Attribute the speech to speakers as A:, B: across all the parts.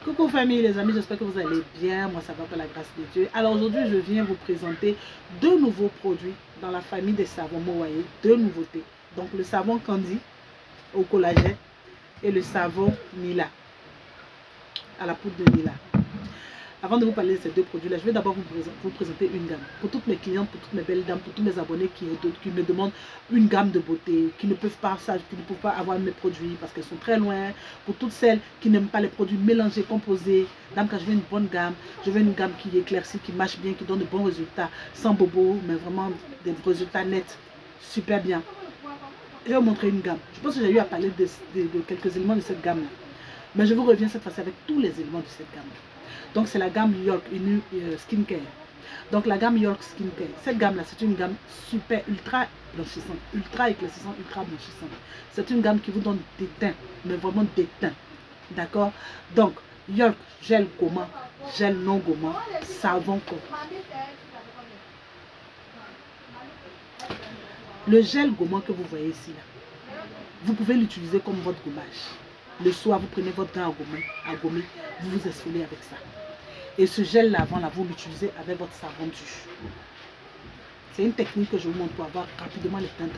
A: Coucou famille, les amis, j'espère que vous allez bien. Moi, ça va par la grâce de Dieu. Alors aujourd'hui, je viens vous présenter deux nouveaux produits dans la famille des savons Mowaye. Deux nouveautés. Donc le savon Candy au collagène et le savon Nila à la poudre de Nila. Avant de vous parler de ces deux produits-là, je vais d'abord vous présenter une gamme. Pour toutes mes clientes, pour toutes mes belles dames, pour tous mes abonnés qui me demandent une gamme de beauté, qui ne peuvent pas avoir mes produits parce qu'elles sont très loin. Pour toutes celles qui n'aiment pas les produits mélangés, composés. Dame, quand je veux une bonne gamme, je veux une gamme qui éclaircit, qui marche bien, qui donne de bons résultats, sans bobo, mais vraiment des résultats nets, super bien. Je vais vous montrer une gamme. Je pense que j'ai eu à parler de quelques éléments de cette gamme-là. Mais je vous reviens cette fois-ci avec tous les éléments de cette gamme-là. Donc c'est la gamme York Skincare. Donc la gamme York Skincare, cette gamme là c'est une gamme super ultra blanchissante, ultra éclaircissante, ultra blanchissante. C'est une gamme qui vous donne des teints, mais vraiment des teints. D'accord? Donc York gel gommant, gel non gommant, savon corps. Le gel gommant que vous voyez ici là, vous pouvez l'utiliser comme votre gommage. Le soir, vous prenez votre gant à gommer, vous vous exfoliez avec ça. Et ce gel lavant là, vous l'utilisez avec votre savon douche. C'est une technique que je vous montre pour avoir rapidement les teintes.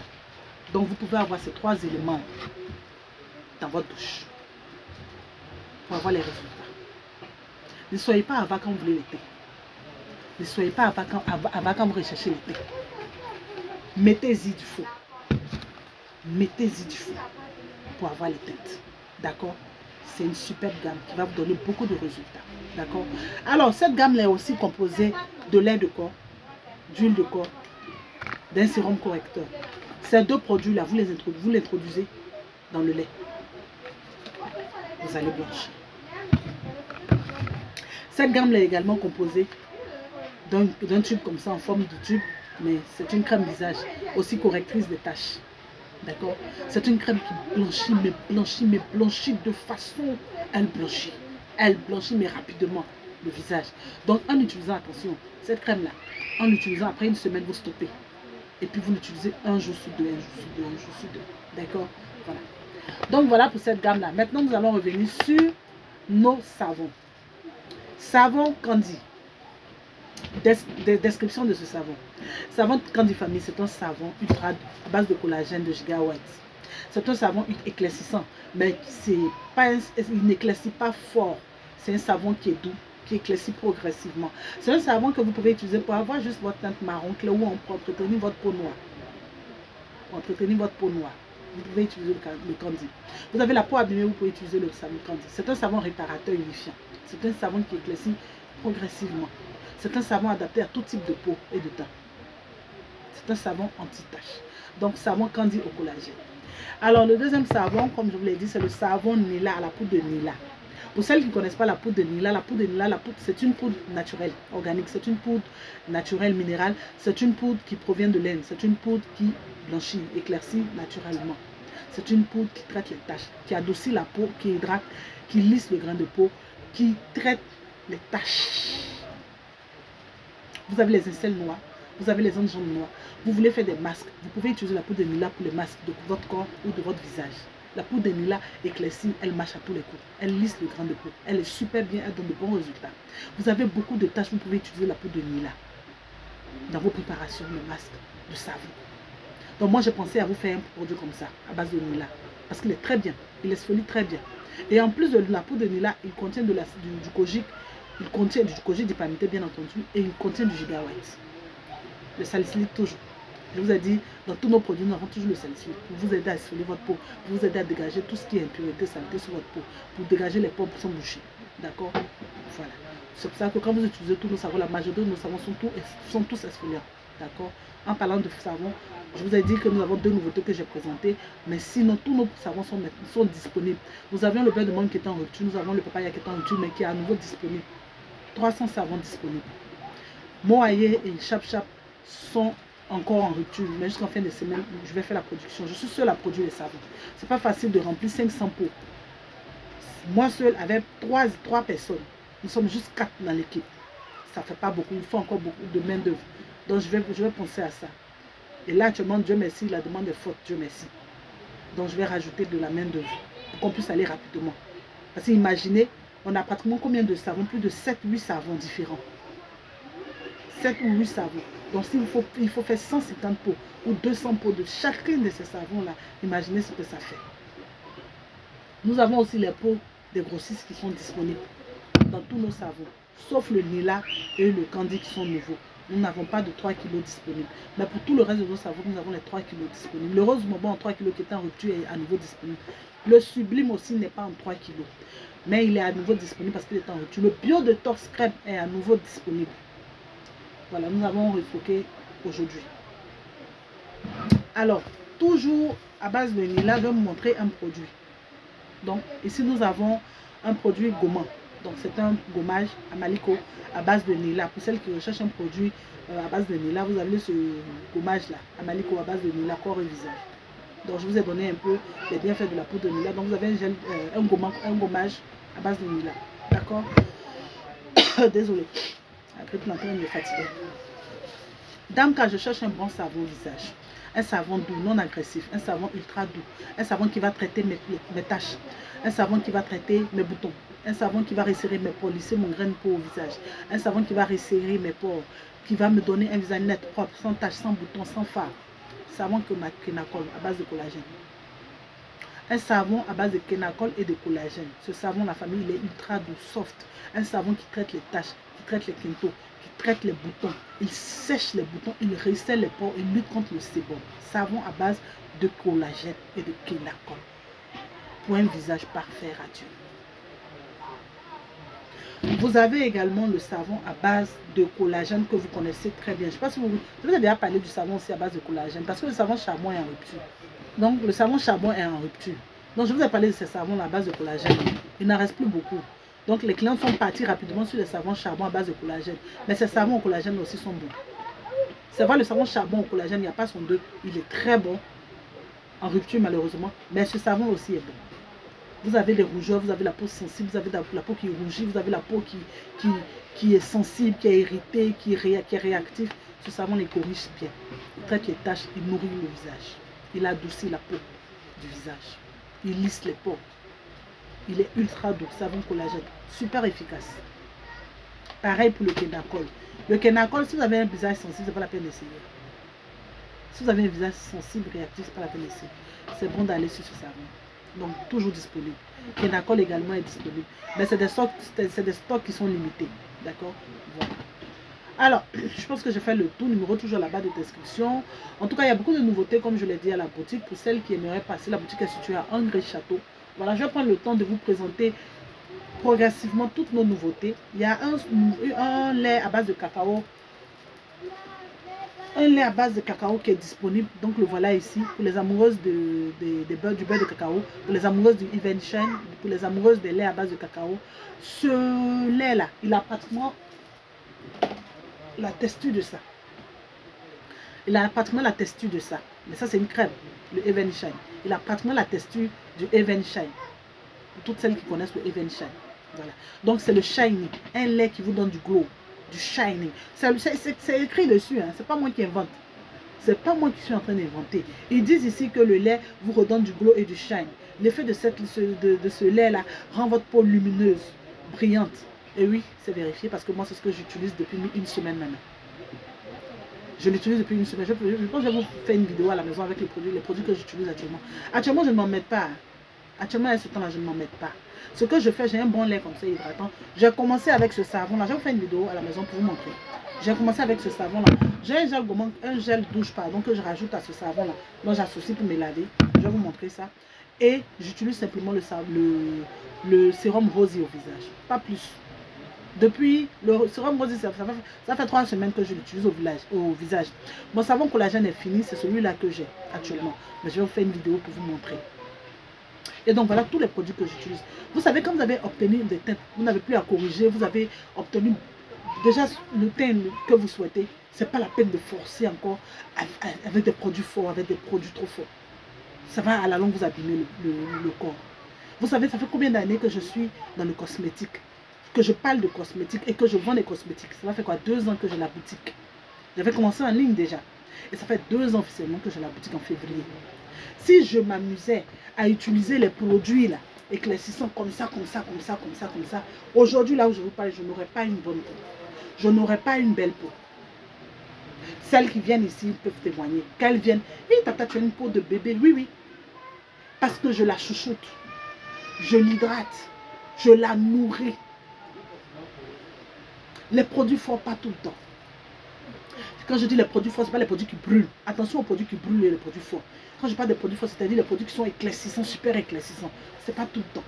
A: Donc vous pouvez avoir ces trois éléments dans votre douche pour avoir les résultats. Ne soyez pas avare quand vous voulez les teints. Ne soyez pas avare quand vous recherchez les teints. Mettez-y du faux. Mettez-y du faux pour avoir les teintes. D'accord? C'est une superbe gamme qui va vous donner beaucoup de résultats. D'accord? Alors, cette gamme-là est aussi composée de lait de corps, d'huile de corps, d'un sérum correcteur. Ces deux produits-là, vous l'introduisez dans le lait. Vous allez blanchir. Cette gamme-là est également composée d'un tube comme ça, en forme de tube, mais c'est une crème visage, aussi correctrice des taches. D'accord? C'est une crème qui blanchit, mais blanchit de façon... Elle blanchit, mais rapidement le visage. Donc, en utilisant, attention, cette crème-là, en l'utilisant, après une semaine, vous stoppez. Et puis, vous l'utilisez un jour sur deux, un jour sur deux, un jour sur deux. D'accord? Voilà. Donc, voilà pour cette gamme-là. Maintenant, nous allons revenir sur nos savons. Savon Candy. Description de ce savon. Savon Candy Family, c'est un savon ultra à base de collagène de gigawatt. C'est un savon éclaircissant, mais il n'éclaircit pas fort. C'est un savon qui est doux, qui éclaircit progressivement. C'est un savon que vous pouvez utiliser pour avoir juste votre teinte marron clair ou pour entretenir votre peau noire. Pour entretenir votre peau noire, vous pouvez utiliser le Candy. Vous avez la peau abîmée, vous pouvez utiliser le savon Candy. C'est un savon réparateur unifiant. C'est un savon qui éclaircit progressivement. C'est un savon adapté à tout type de peau et de teint. C'est un savon anti-tache. Donc, savon Candy au collagène. Alors, le deuxième savon, comme je vous l'ai dit, c'est le savon Nila à la poudre de Nila. Pour celles qui ne connaissent pas la poudre de Nila, c'est une poudre naturelle, organique. C'est une poudre naturelle, minérale. C'est une poudre qui provient de laine. C'est une poudre qui blanchit, éclaircit naturellement. C'est une poudre qui traite les taches, qui adoucit la peau, qui hydrate, qui lisse le grain de peau, qui traite les taches. Vous avez les aisselles noires, vous avez les jambes noires, vous voulez faire des masques, vous pouvez utiliser la poudre de Nila pour les masques de votre corps ou de votre visage. La poudre de Nila éclaircit, elle marche à tous les coups, elle lisse le grain de peau, elle est super bien, elle donne de bons résultats. Vous avez beaucoup de tâches, vous pouvez utiliser la poudre de Nila dans vos préparations de masques, de savon. Donc moi j'ai pensé à vous faire un produit comme ça, à base de Nila, parce qu'il est très bien, il exfolie très bien. Et en plus de la poudre de Nila, il contient du kojic. Il contient du kojic dipamité bien entendu et il contient du gigawatt. Le salicylique toujours. Je vous ai dit, dans tous nos produits, nous avons toujours le salicylique pour vous aider à exfolier votre peau, pour vous aider à dégager tout ce qui est impureté, saleté sur votre peau, pour dégager les pores qui sont bouchées. D'accord? Voilà. C'est pour ça que quand vous utilisez tous nos savons, la majorité de nos savons sont tous exfoliants. D'accord? En parlant de savon, je vous ai dit que nous avons deux nouveautés que j'ai présentées, mais sinon tous nos savons sont disponibles. Nous avions le beurre de mangue qui est en rupture, nous avons le papaya qui est en rupture, mais qui est à nouveau disponible. 300 savons disponibles. Mowaye et Chap Chap sont encore en rupture, mais jusqu'en fin de semaine, je vais faire la production. Je suis seule à produire les savons. C'est pas facile de remplir 500 pots. Moi seule avec 3 personnes. Nous sommes juste 4 dans l'équipe. Ça fait pas beaucoup. Il faut encore beaucoup de main d'œuvre. Donc je vais penser à ça. Et là actuellement, Dieu merci, la demande est forte. Dieu merci. Donc je vais rajouter de la main d'œuvre pour qu'on puisse aller rapidement. Parce que imaginez, on a pratiquement combien de savons? Plus de 7-8 savons différents. 7 ou 8 savons. Donc, il faut faire 150 pots ou 200 pots de chacun de ces savons-là. Imaginez ce que ça fait. Nous avons aussi les pots des grossistes qui sont disponibles dans tous nos savons, sauf le Nila et le Candy qui sont nouveaux. Nous n'avons pas de 3 kg disponibles. Mais pour tout le reste de nos savons, nous avons les 3 kg disponibles. Le rose bonbon en 3 kg qui est en rupture est à nouveau disponible. Le sublime aussi n'est pas en 3 kg. Mais il est à nouveau disponible parce qu'il est en rupture. Le bio de Tox Crème est à nouveau disponible. Voilà, nous avons refoqué aujourd'hui. Alors, toujours à base de Nila, je vais vous montrer un produit. Donc, ici, nous avons un produit gommant. Donc, c'est un gommage à Maliko à base de Nila. Pour celles qui recherchent un produit à base de Nila, vous avez ce gommage-là, à Maliko à base de Nila, corps et visage. Donc, je vous ai donné un peu les bienfaits de la poudre de Nila. Donc, vous avez un gommage à base de Nila. D'accord? Désolée. La grippe est en train de me fatiguer. Dame, quand je cherche un bon savon visage, un savon doux, non agressif, un savon ultra doux, un savon qui va traiter mes taches, un savon qui va traiter mes boutons, un savon qui va resserrer mes pores, lisser mon grain de peau au visage, un savon qui va resserrer mes pores, qui va me donner un visage net, propre, sans taches, sans boutons, sans fard. Savon Kenacol à base de collagène. Un savon à base de Kenacol et de collagène. Ce savon, la famille, il est ultra doux, soft. Un savon qui traite les taches, qui traite les quintos, qui traite les boutons. Il sèche les boutons, il resserre les pores, il lutte contre le sébum. Savon à base de collagène et de Kenacol. Pour un visage parfait, radieux. Vous avez également le savon à base de collagène que vous connaissez très bien. Je ne sais pas si je vous ai déjà parlé du savon aussi à base de collagène parce que le savon charbon est en rupture. Donc le savon charbon est en rupture. Donc je vous ai parlé de ces savons à base de collagène. Il n'en reste plus beaucoup. Donc les clients sont partis rapidement sur les savons charbon à base de collagène. Mais ces savons au collagène aussi sont bons. C'est vrai, le savon charbon au collagène, il n'y a pas son deux. Il est très bon. En rupture malheureusement. Mais ce savon aussi est bon. Vous avez des rougeurs, vous avez la peau sensible, vous avez la peau qui rougit, vous avez la peau qui est sensible, qui est irritée, qui est réactive. Ce savon les corrige bien. Il traite les taches, il nourrit le visage. Il adoucit la peau du visage. Il lisse les pores. Il est ultra doux, savon collagène. Super efficace. Pareil pour le Kenacol. Le Kenacol, si vous avez un visage sensible, ce n'est pas la peine d'essayer. Si vous avez un visage sensible, réactif, ce n'est pas la peine d'essayer. C'est bon d'aller sur ce savon. Donc, toujours disponible. Kenacol également est disponible. Mais c'est des stocks qui sont limités. D'accord? Voilà. Alors, je pense que j'ai fait le tour. Numéro toujours là-bas de description. En tout cas, il y a beaucoup de nouveautés, comme je l'ai dit, à la boutique. Pour celles qui aimeraient passer, la boutique est située à Angré-Château. Voilà, je vais prendre le temps de vous présenter progressivement toutes nos nouveautés. Il y a un lait à base de cacao. Un lait à base de cacao qui est disponible, donc le voilà ici, pour les amoureuses du beurre de cacao, pour les amoureuses du Even Shine, pour les amoureuses des laits à base de cacao. Ce lait-là, il a pratiquement la texture de ça. Il a pratiquement la texture de ça. Mais ça, c'est une crème, le Even Shine. Il a pratiquement la texture du Even Shine. Pour toutes celles qui connaissent le Even Shine. Voilà. Donc, c'est le shiny, un lait qui vous donne du glow. Du shining. C'est écrit dessus, hein. C'est pas moi qui invente. C'est pas moi qui suis en train d'inventer. Ils disent ici que le lait vous redonne du glow et du shine. L'effet de ce lait-là rend votre peau lumineuse, brillante. Et oui, c'est vérifié parce que moi, c'est ce que j'utilise depuis une semaine maintenant. Je l'utilise depuis une semaine. Je pense que je vais vous faire une vidéo à la maison avec les produits que j'utilise actuellement. Actuellement, je ne m'en mets pas. Actuellement, à ce temps-là, je ne m'en mets pas. Ce que je fais, j'ai un bon lait comme ça, hydratant. J'ai commencé avec ce savon-là. Je vais vous faire une vidéo à la maison pour vous montrer. J'ai commencé avec ce savon-là. J'ai un gel douche, pardon, que je rajoute à ce savon-là. Donc, j'associe pour me laver. Je vais vous montrer ça. Et j'utilise simplement le sérum rosé au visage. Pas plus. Depuis le sérum rosé, ça fait 3 semaines que je l'utilise au visage. Mon savon collagène est fini. C'est celui-là que j'ai actuellement. Mais je vais vous faire une vidéo pour vous montrer. Et donc voilà tous les produits que j'utilise. Vous savez, quand vous avez obtenu des teintes, vous n'avez plus à corriger, vous avez obtenu déjà le teint que vous souhaitez. Ce n'est pas la peine de forcer encore avec des produits forts, avec des produits trop forts. Ça va à la longue vous abîmer le corps. Vous savez, ça fait combien d'années que je suis dans le cosmétique, que je parle de cosmétique et que je vends des cosmétiques. Ça va faire quoi, 2 ans que j'ai la boutique. J'avais commencé en ligne déjà. Et ça fait 2 ans officiellement que j'ai la boutique en février. Si je m'amusais à utiliser les produits là, éclaircissant comme ça, comme ça, comme ça, comme ça, comme ça. Aujourd'hui, là où je vous parle, je n'aurai pas une bonne peau. Je n'aurai pas une belle peau. Celles qui viennent ici peuvent témoigner. Qu'elles viennent, et tata, tu as une peau de bébé. Oui, oui. Parce que je la chouchoute. Je l'hydrate. Je la nourris. Les produits forts, pas tout le temps. Quand je dis les produits forts, ce n'est pas les produits qui brûlent. Attention aux produits qui brûlent et les produits forts. Quand je parle des produits forts, c'est-à-dire les produits qui sont éclaircissants, super éclaircissants. Ce n'est pas tout le temps.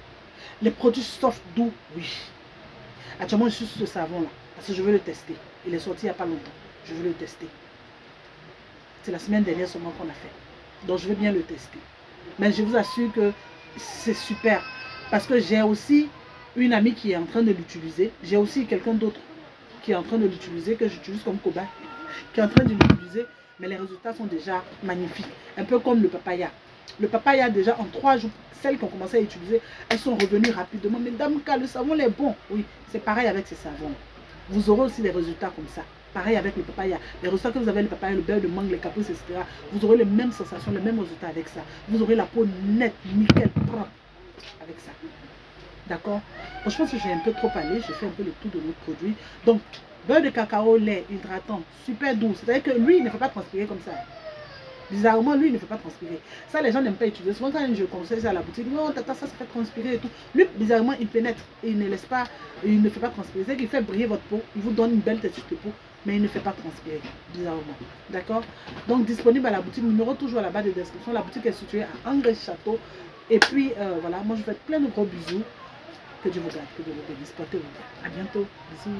A: Les produits soft, doux, oui. Actuellement, je suis sur ce savon-là. Parce que je veux le tester. Il est sorti il n'y a pas longtemps. Je veux le tester. C'est la semaine dernière seulement qu'on a fait. Donc, je veux bien le tester. Mais je vous assure que c'est super. Parce que j'ai aussi une amie qui est en train de l'utiliser. J'ai aussi quelqu'un d'autre qui est en train de l'utiliser, que j'utilise comme cobaye, qui est en train de l'utiliser. Mais les résultats sont déjà magnifiques. Un peu comme le papaya. Le papaya, déjà en 3 jours, celles qui ont commencé à utiliser, elles sont revenues rapidement. Mais dame, le savon est bon. Oui, c'est pareil avec ces savons. Vous aurez aussi des résultats comme ça. Pareil avec le papaya. Les résultats que vous avez, le papaya, le beurre de mangue, les caprices, etc. Vous aurez les mêmes sensations, les mêmes résultats avec ça. Vous aurez la peau nette, nickel, propre avec ça. D'accord? Bon, je pense que j'ai un peu trop parlé. J'ai fait un peu le tour de notre produit. Donc, beurre de cacao, lait, hydratant, super doux. C'est-à-dire que lui, il ne fait pas transpirer comme ça. Bizarrement, lui, il ne fait pas transpirer. Ça, les gens n'aiment pas utiliser. Souvent, quand je conseille ça à la boutique, non, tata, ça fait transpirer et tout. Lui, bizarrement, il pénètre et il ne laisse pas, il ne fait pas transpirer. C'est qu'il fait briller votre peau, il vous donne une belle texture de peau, mais il ne fait pas transpirer, bizarrement. D'accord? Donc, disponible à la boutique, numéro toujours à la barre de description. La boutique est située à Angers-Château. Et puis, voilà, moi, je vous fais plein de gros bisous. Que Dieu vous garde, que Dieu vous bénisse. Portez-vous bien. À bientôt. Bisous.